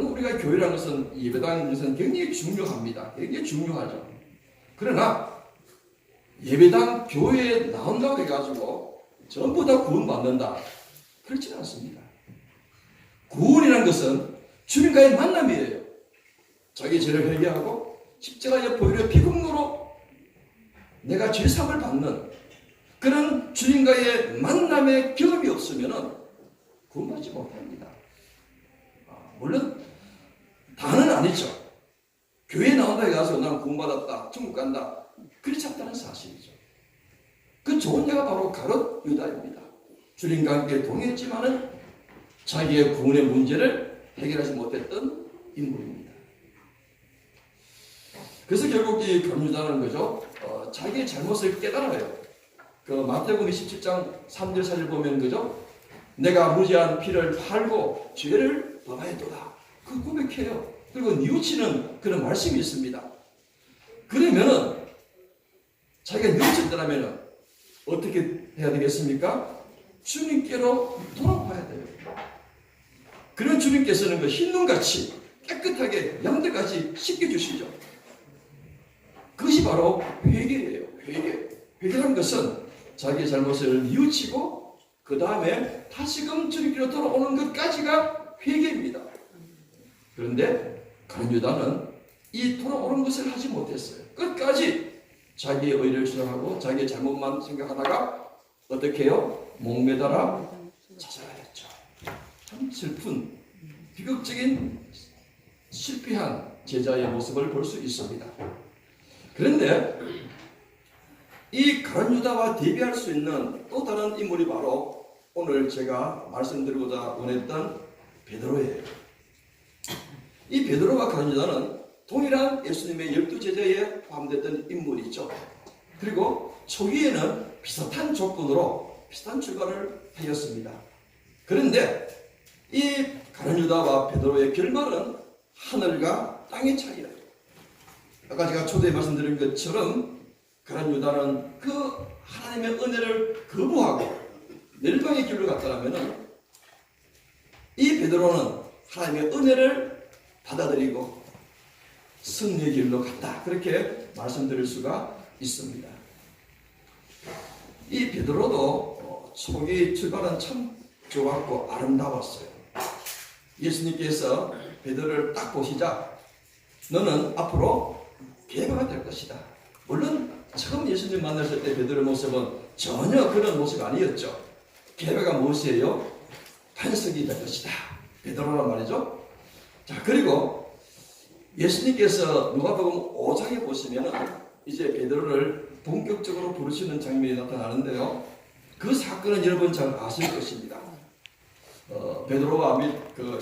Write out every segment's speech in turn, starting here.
물론 우리가 교회라는 것은 예배당인 것은 굉장히 중요합니다. 굉장히 중요하죠. 그러나 예배당 교회에 나온다고 해가지고 전부 다 구원받는다, 그렇지는 않습니다. 구원이라는 것은 주님과의 만남이에요. 자기 죄를 회개하고 십자가의 보혈의 피공로로 내가 죄사함을 받는 그런 주님과의 만남의 경험이 없으면 구원받지 못합니다. 물론 다는 아니죠. 교회에 나온다 해가지고 나는 구원받았다, 천국 간다, 그렇지 않다는 사실이죠. 그 좋은 자가 바로 가룟 유다입니다. 주님과 함께 동행했지만은 자기의 구원의 문제를 해결하지 못했던 인물입니다. 그래서 결국 이 가룟 유다는 거죠. 자기의 잘못을 깨달아요. 그 마태복음 27장 3절 4절 보면 그죠. 내가 무지한 피를 팔고 죄를 범하였도다. 그 고백해요. 그리고 뉘우치는 그런 말씀이 있습니다. 그러면은 자기가 뉘우쳤더라면은 어떻게 해야 되겠습니까? 주님께로 돌아와야 돼요. 그런 주님께서는 그 흰눈같이 깨끗하게 양들같이 씻겨주시죠. 그것이 바로 회개예요. 회개라는 것은 자기의 잘못을 뉘우치고 그 다음에 다시금 주님께로 돌아오는 것까지가 회개입니다. 그런데 가룟 유다는 이 돌아오는 것을 하지 못했어요. 끝까지 자기의 의를 주장하고 자기의 잘못만 생각하다가 어떻게 해요? 목매달아 찾아가겠죠. 참 슬픈 비극적인 실패한 제자의 모습을 볼 수 있습니다. 그런데 이 가룟 유다와 대비할 수 있는 또 다른 인물이 바로 오늘 제가 말씀드리고자 원했던 베드로예요. 이 베드로와 가룟 유다는 동일한 예수님의 12제자에 포함됐던 인물이죠. 그리고 초기에는 비슷한 조건으로 비슷한 출발을 하였습니다. 그런데 이 가룟 유다와 베드로의 결말은 하늘과 땅의 차이예요. 아까 제가 초대에 말씀드린 것처럼 가룟 유다는 그 하나님의 은혜를 거부하고 멸망의 길로 갔다면 이 베드로는 하나님의 은혜를 받아들이고 승리의 길로 갔다, 그렇게 말씀드릴 수가 있습니다. 이 베드로도 초기 출발은 참 좋았고 아름다웠어요. 예수님께서 베드로를 딱 보시자 너는 앞으로 개바가 될 것이다. 물론 처음 예수님 만났을 때 베드로의 모습은 전혀 그런 모습이 아니었죠. 개바가 무엇이에요? 반석이 될 것이다, 베드로란 말이죠. 자, 그리고 예수님께서 누가복음 5장에 보시면 이제 베드로를 본격적으로 부르시는 장면이 나타나는데요. 그 사건은 여러분 잘 아실 것입니다. 베드로와 및 그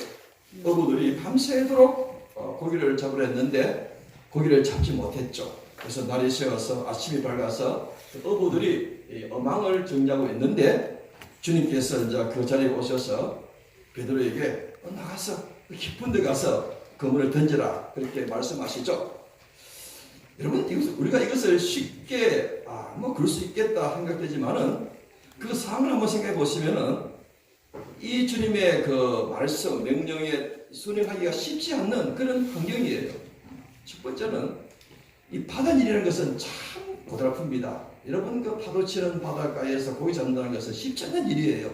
어부들이 밤새도록 고기를 잡으려 했는데 고기를 잡지 못했죠. 그래서 날이 새어서 아침이 밝아서 어부들이 어망을 정리하고 있는데 주님께서 이제 그 자리에 오셔서 베드로에게 나가서 깊은 데 가서 그물을 던져라, 그렇게 말씀하시죠. 여러분, 우리가 이것을 쉽게 뭐 그럴 수 있겠다 생각되지만은 그 상황을 한번 생각해 보시면은 이 주님의 그 말씀, 명령에 순응하기가 쉽지 않는 그런 환경이에요. 첫 번째는 이 바다일이라는 것은 참 고달픕니다. 여러분, 그 파도 치는 바닷가에서 고기 잡는다는 것은 쉽지 않은 일이에요.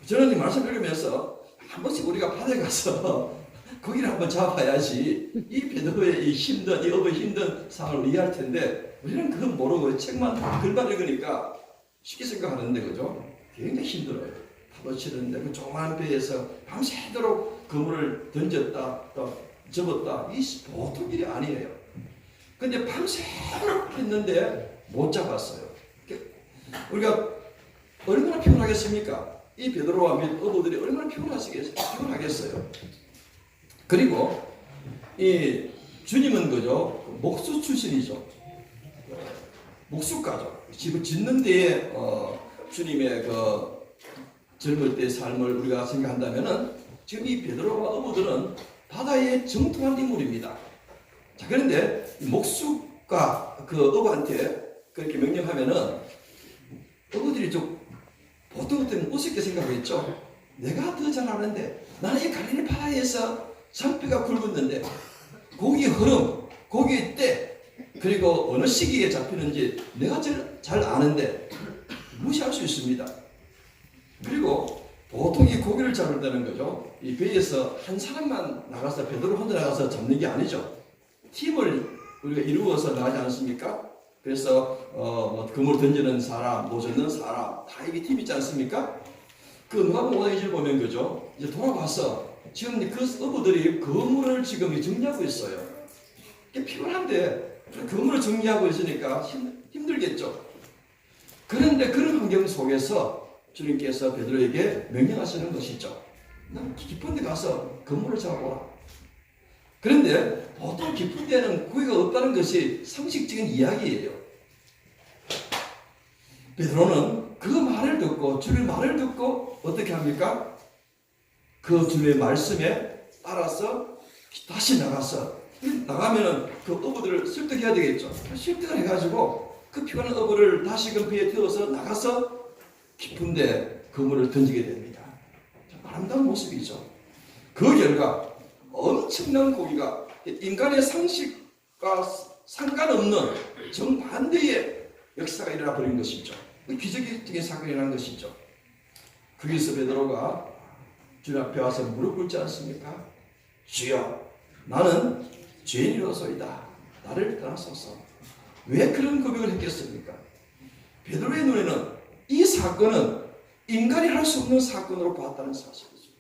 저는 이 말씀 읽으면서 한 번씩 우리가 바다에 가서 고기를 한번 잡아야지 이 베드로의 이 힘든, 이 업의 힘든 상황을 이해할 텐데 우리는 그건 모르고 책만 글만 읽으니까 쉽게 생각하는데, 그죠? 굉장히 힘들어요. 파도 치는데 그 조그마한 배에서 밤새도록 그물을 던졌다 또 접었다, 이 보통 일이 아니에요. 근데 밤새도록 했는데 못 잡았어요. 우리가 얼마나 피곤하겠습니까? 이 베드로와 및 어부들이 얼마나 피곤하겠어요. 그리고 이 주님은 그죠, 목수 출신이죠. 목수가죠. 집을 짓는 데에 주님의 그 젊을 때의 삶을 우리가 생각한다면은 지금 이 베드로와 어부들은 바다에 정통한 인물입니다. 자, 그런데 목수가 그 어부한테 그렇게 명령하면은 어부들이 좀 보통 같으면 우습게 생각하겠죠. 내가 더 잘 아는데 나는 이 갈릴리 바다에서 산비가 굵었는데 고기 흐름, 고기의 때, 그리고 어느 시기에 잡히는지 내가 잘 아는데 무시할 수 있습니다. 그리고 보통 이 고기를 잡을 때는 거죠. 이 배에서 한 사람만 나가서 베드로 혼자 나가서 잡는 게 아니죠. 팀을 우리가 이루어서 나가지 않습니까? 그래서 뭐 그물 던지는 사람, 뭐 젓는 사람 다 이게 팀 있지 않습니까? 그 누가복음 5장 1절 보면 그죠. 이제 돌아와서 지금 그 어부들이 그물을 지금 정리하고 있어요. 피곤한데 그물을 정리하고 있으니까 힘들겠죠. 그런데 그런 환경 속에서 주님께서 베드로에게 명령하시는 것이죠. 난 깊은 데 가서 그물을 잡아보라. 그런데 보통 깊은 데는 고기가 없다는 것이 상식적인 이야기예요. 베드로는 그 말을 듣고 주님의 말을 듣고 어떻게 합니까? 그 주님의 말씀에 따라서 다시 나가면은 그 어부들을 설득해야 되겠죠. 설득을 해가지고 그 피곤한 어부를 다시금 배에 태워서 나가서 깊은데 그물을 던지게 됩니다. 아름다운 모습이죠. 그 결과 엄청난 고기가 인간의 상식과 상관없는 정반대의 역사가 일어나 버린 것이죠. 기적적인 사건이 일어난 것이죠. 거기서 베드로가 주님 앞에 와서 무릎 꿇지 않습니까? 주여, 나는 죄인이로소이다. 나를 떠나소서. 왜 그런 고백을 했겠습니까? 베드로의 눈에는 이 사건은 인간이 할 수 없는 사건으로 봤다는 사실이죠.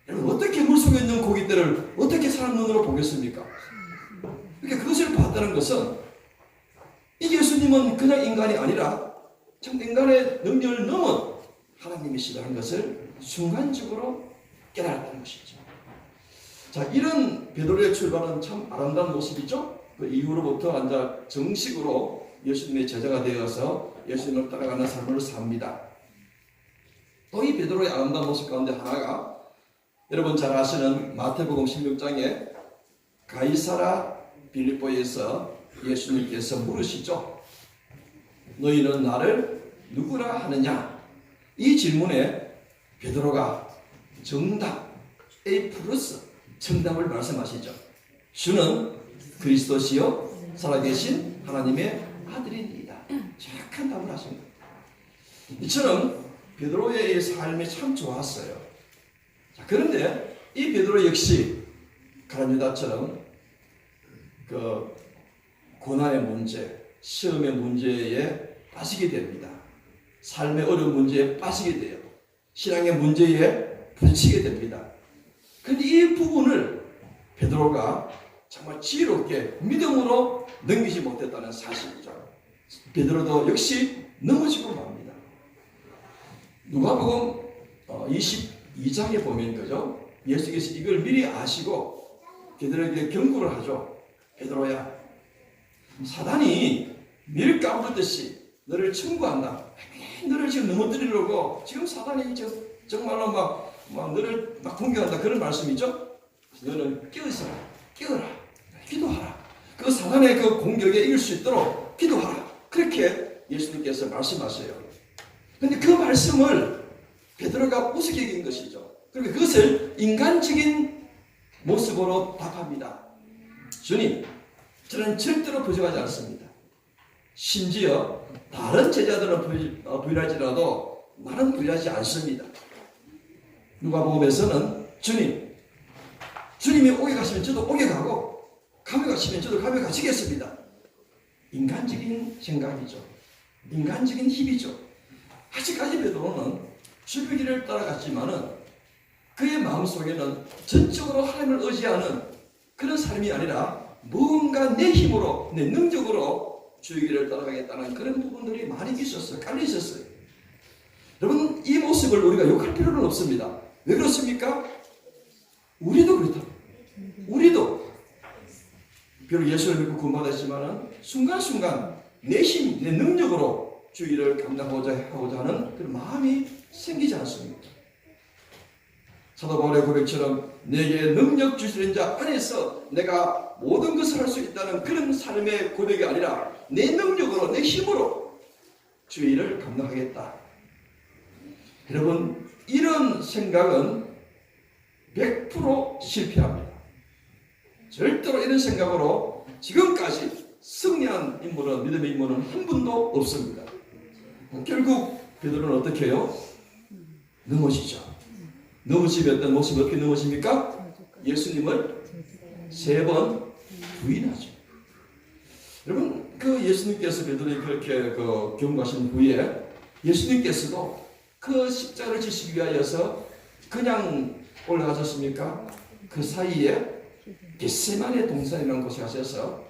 여러분, 어떻게 물속에 있는 고기들을 어떻게 사람 눈으로 보겠습니까? 그러니까 그것을 봤다는 것은 이 예수님은 그냥 인간이 아니라 참 인간의 능력을 넘은 하나님이시라는 것을 순간적으로 깨달았다는 것이죠. 자, 이런 베드로의 출발은 참 아름다운 모습이죠. 그 이후로부터 앉아 정식으로 예수님의 제자가 되어서 예수님을 따라가는 삶을 삽니다. 또 이 베드로의 아름다운 모습 가운데 하나가 여러분 잘 아시는 마태복음 16장에 가이사라 빌립보에서 예수님께서 물으시죠. 너희는 나를 누구라 하느냐? 이 질문에 베드로가 정답 A 플러스 정답을 말씀하시죠. 주는 그리스도시요 살아계신 하나님의 아들입니다. 정확한 답을 하십니다. 이처럼 베드로의 삶이 참 좋았어요. 자, 그런데 이 베드로 역시 가룟 유다처럼 그 고난의 문제, 시험의 문제에 빠지게 됩니다. 삶의 어려운 문제에 빠지게 돼요. 신앙의 문제에 부딪히게 됩니다. 그런데 이 부분을 베드로가 정말 지혜롭게 믿음으로 넘기지 못했다는 사실이죠. 베드로도 역시 넘어지고 맙니다. 누가복음 22장에 보면 그죠? 예수께서 이걸 미리 아시고 베드로에게 경고를 하죠. 베드로야, 사단이 밀 까부르듯이 너를 청구한다. 너를 지금 넘어뜨리려고 지금 사단이 정말로 막 너를 막 공격한다. 그런 말씀이죠. 너는 깨어라, 기도하라. 그 사단의 그 공격에 이길 수 있도록 기도하라. 그렇게 예수님께서 말씀하세요. 그런데 그 말씀을 베드로가 우습게 여긴 것이죠. 그리고 그것을 인간적인 모습으로 답합니다. 주님, 저는 절대로 부정하지 않습니다. 심지어 다른 제자들은 부인할지라도 나는 부인하지 않습니다. 누가복음에서는 주님이 오게 가시면 저도 오게 가고 가며 가시면 저도 가며 가시겠습니다. 인간적인 생각이죠. 인간적인 힘이죠. 아직까지 베드로는 주의 길을 따라갔지만은 그의 마음속에는 전적으로 하나님을 의지하는 그런 삶이 아니라 뭔가 내 힘으로, 내 능력으로 주의 길을 따라가겠다는 그런 부분들이 많이 있었어요. 깔려 있었어요. 여러분, 이 모습을 우리가 욕할 필요는 없습니다. 왜 그렇습니까? 우리도 그렇다. 우리도 비록 예수를 믿고 구원받았지만은 순간순간 내 힘, 내 능력으로 주의 일을 감당하고자 하는 그런 마음이 생기지 않습니까? 사도 바울의 고백처럼 내게 능력 주시는 자 안에서 내가 모든 것을 할 수 있다는 그런 삶의 고백이 아니라 내 능력으로, 내 힘으로 주의 일을 감당하겠다. 여러분, 이런 생각은 100% 실패합니다. 절대로 이런 생각으로 지금까지 승리한 인물은, 믿음의 인물은 한 분도 없습니다. 결국 베드로는 어떻게 해요? 넘어지죠. 넘어지기 어떤 모습이 어떻게 넘어집니까? 예수님을 3번 부인하죠. 여러분, 그 예수님께서 베드로에게 그렇게 경고하신 후에 예수님께서도 그 십자가를 지시기 위하여서 그냥 올라가셨습니까? 그 사이에 겟세마네 동산이라는 곳에 가셔서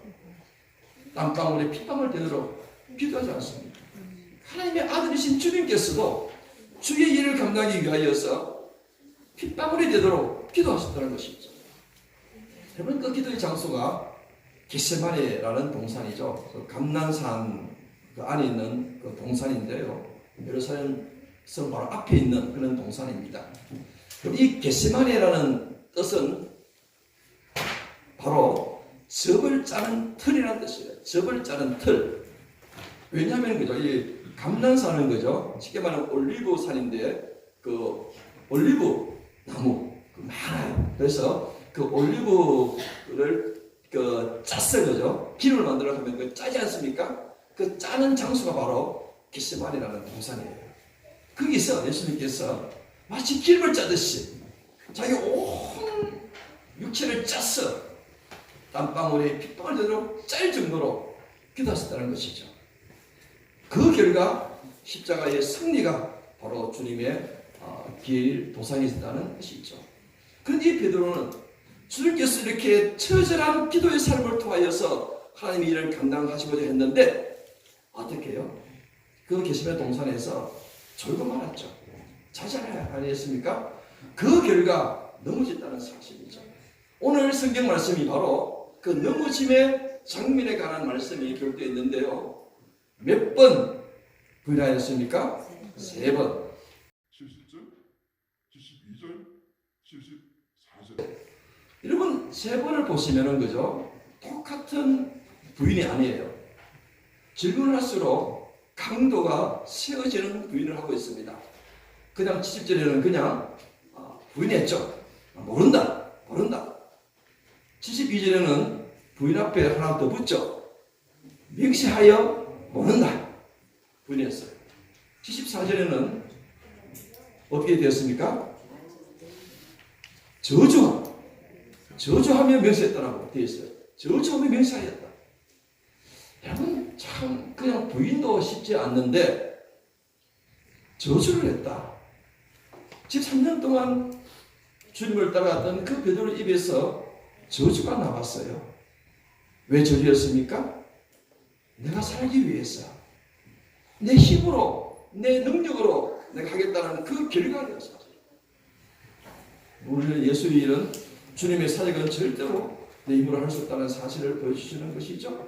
땀방울에 핏방울 되도록 기도하지 않습니까? 하나님의 아들이신 주님께서도 주의 일을 감당하기 위하여서 핏방울이 되도록 기도하셨다는 것이죠. 여러분, 그 기도의 장소가 겟세마네라는 동산이죠. 그 감난산 그 안에 있는 그 동산인데요. 예루살렘 성 바로 앞에 있는 그런 동산입니다. 그럼 이 겟세마네라는 뜻은 바로 접을 짜는 틀이라는 뜻이에요. 접을 짜는 틀. 왜냐하면 그죠, 이 감난산은 그죠, 쉽게 말하면 올리브 산인데 그 올리브 나무 많아요. 그래서 그 올리브를 짜서 그죠, 기름을 만들어 하면 그 짜지 않습니까? 그 짜는 장소가 바로 겟세마네라는 동산이에요. 거기서 예수님께서 마치 기름을 짜듯이 자기 온 육체를 짜서 땀방울에 핏방울 되도록 짤 정도로 기도하셨다는 것이죠. 그 결과 십자가의 승리가 바로 주님의 길 도상이 있다는 것이죠. 그런데 이 베드로는 주님께서 이렇게 처절한 기도의 삶을 통하여서 하나님의 일을 감당하시고자 했는데 어떻게 해요? 그 겟세마네 동산에서 졸고 말았죠. 자잘해 아니었습니까? 그 결과 넘어졌다는 사실이죠. 오늘 성경 말씀이 바로 그 넘어짐의 장면에 관한 말씀이 기록되어 있는데요. 몇 번 부인하였습니까? 3번. 70절, 72절, 74절. 여러분, 3번을 보시면은 그죠, 똑같은 부인이 아니에요. 질문을 할수록 강도가 세워지는 부인을 하고 있습니다. 그다음 70절에는 그냥 부인했죠. 모른다. 72절에는 부인 앞에 하나 더 붙죠. 명시하여 모른다. 부인했어요. 74절에는 어떻게 되었습니까? 저주하며 명시했다라고 되어 있어요. 저주하며 명시하였다. 여러분, 참 그냥 부인도 쉽지 않는데 저주를 했다. 13년 동안 주님을 따라갔던 그 베드로 입에서 저주가 나왔어요. 왜 저주였습니까? 내가 살기 위해서 내 힘으로, 내 능력으로 내가 하겠다는 그 결과였어요. 우리 예수의 일은, 주님의 사역은 절대로 내 힘으로 할 수 없다는 사실을 보여주시는 것이죠.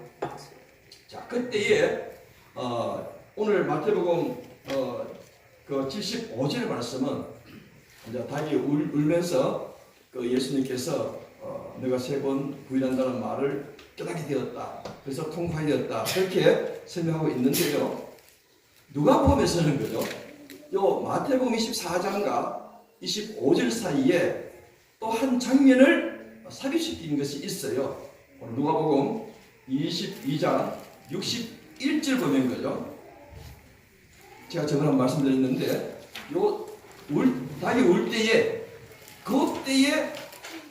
자, 그때에 오늘 마태복음 그 75절 말씀은 이제 닭이 울면서 그 예수님께서 내가 3번 부인한다는 말을 깨닫게 되었다. 그래서 통과되었다. 그렇게 설명하고 있는데요. 누가복음에서는 그죠, 요 마태복음 24장과 25절 사이에 또 한 장면을 삽입시킨 것이 있어요. 누가복음 22장 61절 보면 거죠. 제가 저번에 말씀드렸는데 닭이 울 때에 그때에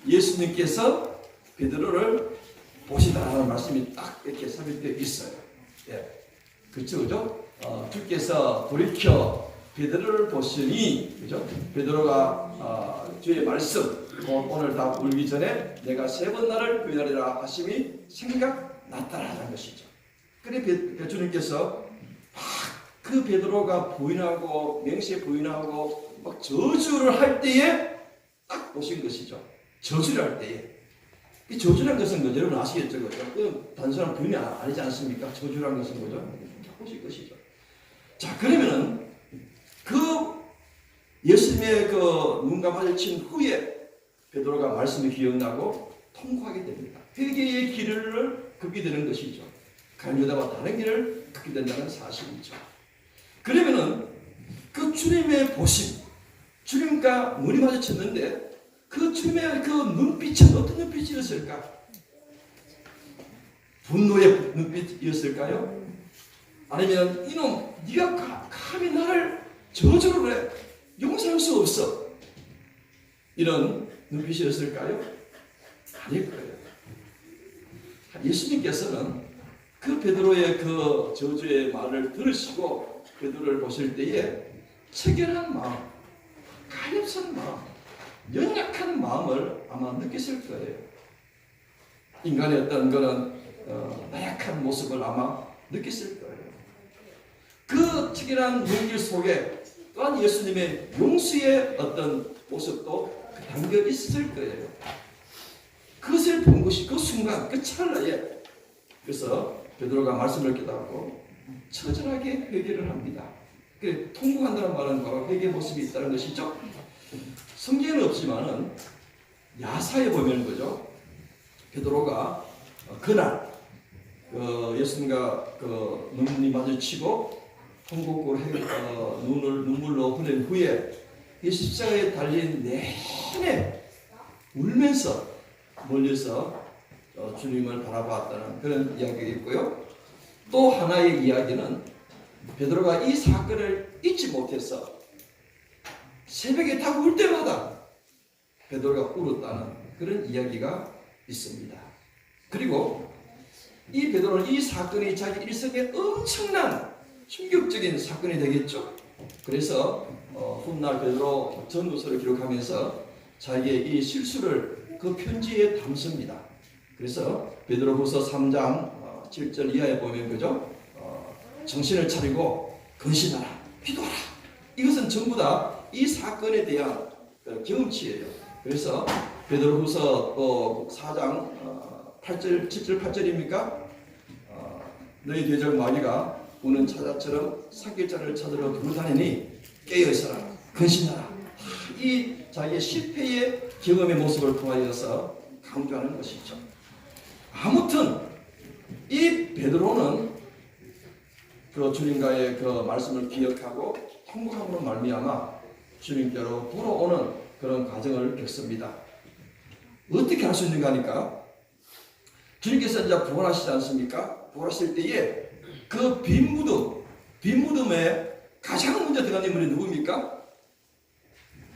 예수님께서 베드로를 보시다라는 말씀이 딱 이렇게 삽입되어 있어요. 예, 그렇죠. 주께서 돌이켜 베드로를 보시니, 그죠? 베드로가 주의 말씀 오늘 다 울기 전에 내가 3번 나를 부인하리라 하심이 생각났다라는 것이죠. 그래 주님께서 그 베드로가 부인하고 명시에 부인하고 막 저주를 할 때에 딱 보신 것이죠. 저주를 할 때에. 이 저주란 것은 뭐죠? 여러분 아시겠죠? 그 단순한 부인이 아니지 않습니까? 저주란 것은 뭐죠? 딱 보실 것이죠. 자, 그러면은 그 예수님의 그 눈과 마주친 후에 베드로가 말씀이 기억나고 통과하게 됩니다. 회개의 길을 걷게 되는 것이죠. 갈유다와 다른 길을 걷게 된다는 사실이죠. 그러면은 그 주님의 보심, 주님과 눈이 마주쳤는데 그 주님의 그 눈빛은 어떤 눈빛이었을까? 분노의 눈빛이었을까요? 아니면 이놈 네가 감히 나를 저주를 해 용서할 수 없어 이런 눈빛이었을까요? 아닐 거예요. 예수님께서는 그 베드로의 그 저주의 말을 들으시고 베드로를 보실 때에 체결한 마음, 가엾은 마음, 연약한 마음을 아마 느끼실 거예요. 인간의 어떤 그런 나약한 모습을 아마 느끼실 거예요. 그 특이한 용기 속에 또한 예수님의 용서의 어떤 모습도 담겨 있을 거예요. 그것을 본 것이 그 순간, 그 찰나에 그래서 베드로가 말씀을 깨닫고 처절하게 회개를 합니다. 통곡한다는 말은 바로 회개 모습이 있다는 것이죠. 성경에는 없지만은 야사에 보면 그죠. 베드로가 그날 예수님과 눈이 마주치고 통곡으로 눈물로 흘린 후에 이 십자가에 달린 내내 울면서 멀리서 주님을 바라봤다는 그런 이야기가 있고요. 또 하나의 이야기는 베드로가 이 사건을 잊지 못해서 새벽에 다 울 때마다 베드로가 울었다는 그런 이야기가 있습니다. 그리고 이 베드로는 이 사건이 자기 일생에 엄청난 충격적인 사건이 되겠죠. 그래서 훗날 베드로 전도서를 기록하면서 자기의 이 실수를 그 편지에 담습니다. 그래서 베드로후서 3장 7절 이하에 보면 그죠? 정신을 차리고 근신하라, 기도하라. 이것은 전부 다 이 사건에 대한 경험치예요. 그래서 베드로후서 또 4장 8절, 7절, 8절입니까? 너희 대적 마귀가 우는 사자처럼 삭길자를 찾으러 두루다니니 깨어있어라, 근신하라. 이 자기의 실패의 경험의 모습을 통하여서 강조하는 것이죠. 아무튼 이 베드로는 그 주님과의 그 말씀을 기억하고 통곡함으로 말미암아 주님께로 돌아오는 그런 과정을 겪습니다. 어떻게 할 수 있는가 하니까 주님께서 이제 부활하시지 않습니까? 부활하실 때에 그 빈 무덤에 가장 먼저 들어간 인물이 누굽니까?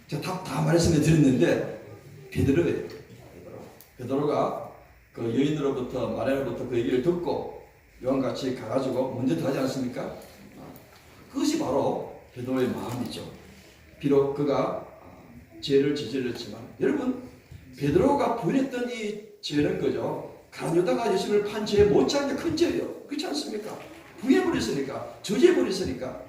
제가 다 말씀해 드렸는데 베드로예요. 베드로가 그 여인으로부터 마리아로부터 그 얘기를 듣고 요한같이 가가지고 먼저 들어가지 않습니까? 그것이 바로 베드로의 마음이죠. 비록 그가 죄를 저질렀지만 여러분 베드로가 부인했던 이 죄는 그죠? 가룟유다가 예수님을 판 죄 못지않게 큰 죄예요. 그렇지 않습니까? 부인해버렸으니까, 저지해버렸으니까.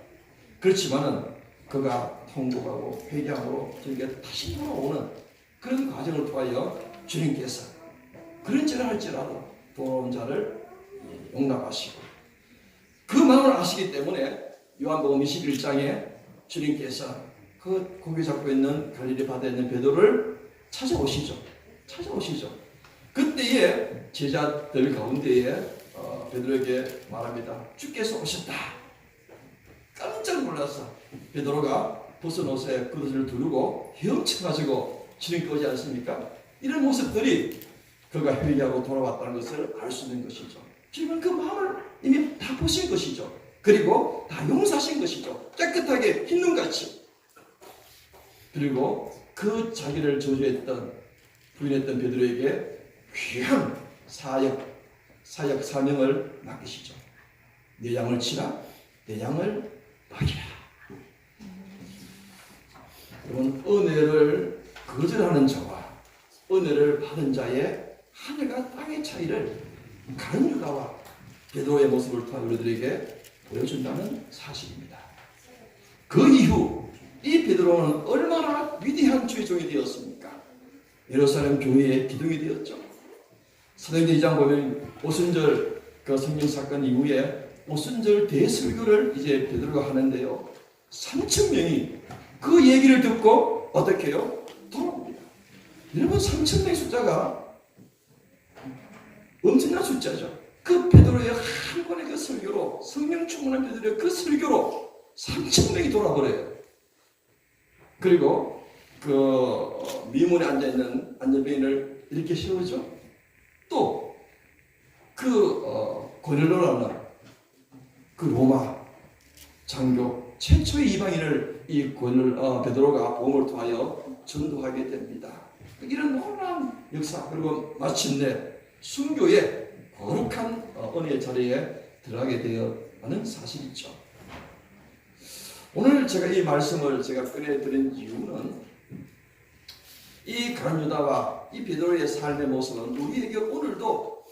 그렇지만은 그가 통곡하고 회개함으로 저에게 다시 돌아오는 그런 과정을 통하여 주님께서 그런 죄를 할지라도 돌아온 자를 용납하시고 그 마음을 아시기 때문에 요한복음 21장에 주님께서 그 고기 잡고 있는 갈릴리 바다에 있는 베드로를 찾아오시죠. 그때에 제자들 가운데에 베드로에게 말합니다. 주께서 오셨다. 깜짝 놀라서 베드로가 벗은 옷에 그릇을 두르고 헤엄쳐가지고 주님께 오지 않습니까? 이런 모습들이 그가 회개하고 돌아왔다는 것을 알 수 있는 것이죠. 주님은 그 마음을 이미 다 보신 것이죠. 그리고 다 용서하신 것이죠. 깨끗하게 흰눈같이. 그리고 그 자기를 저주했던 부인했던 베드로에게 귀한 사명을 맡기시죠. 내 양을 치라, 내 양을 먹이라. 여러분 은혜를 거절하는 자와 은혜를 받은 자의 하늘과 땅의 차이를 가룟유다와 베드로의 모습을 통해 우리들에게 보여준다는 사실입니다. 그 이후 이 베드로는 얼마나 위대한 주의 종이 되었습니까? 예루살렘 교회의 기둥이 되었죠. 사도행전 2장 보면 오순절 그 성령 사건 이후에 오순절 대설교를 이제 베드로가 하는데요. 3,000명이 그 얘기를 듣고 어떻게 해요? 돌아옵니다. 여러분 3,000명의 숫자가 엄청난 숫자죠. 그 베드로의 한 번의 그 설교로 성령 충만한 베드로의 그 설교로 3,000명이 돌아버려요. 그리고 미문에 앉아있는 안전병인을 이렇게 세우죠. 또 고넬로라는 그 로마 장교 최초의 이방인을 이 베드로가 복음을 통하여 전도하게 됩니다. 이런 놀라운 역사, 그리고 마침내 순교의 거룩한 은혜의 자리에 들어가게 되어가는 사실이죠. 오늘 제가 이 말씀을 꺼내드린 이유는 이 가룟 유다와 이 베드로의 삶의 모습은 우리에게 오늘도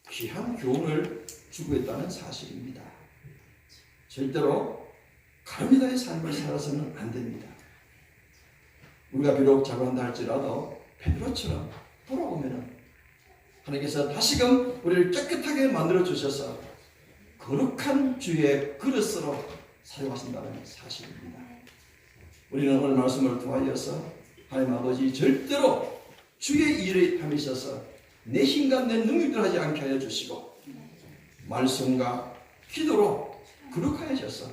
귀한 교훈을 주고 있다는 사실입니다. 절대로 가룟 유다의 삶을 살아서는 안 됩니다. 우리가 비록 자고한다 할지라도 베드로처럼 돌아오면은 하나님께서 다시금 우리를 깨끗하게 만들어 주셔서 거룩한 주의 그릇으로 사용하신다는 사실입니다. 우리는 오늘 말씀을 통하여서 하나님 아버지 절대로 주의 일을 하시셔서 내 힘과 내 능력대로 하지 않게 하여 주시고 말씀과 기도로 거룩하여져서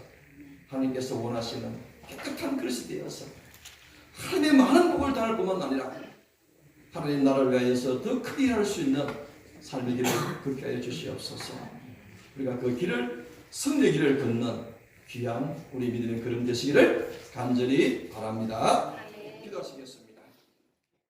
하나님께서 원하시는 깨끗한 그릇이 되어서 하나님의 많은 복을 당할 뿐만 아니라 하나님 나라를 위하여서 더 크게 일할 수 있는 삶의 길을 걷게 하여 주시옵소서. 우리가 그 길을 승리의 길을 걷는 귀한 우리 믿음의 걸음 되시기를 간절히 바랍니다. 기도하시겠습니다.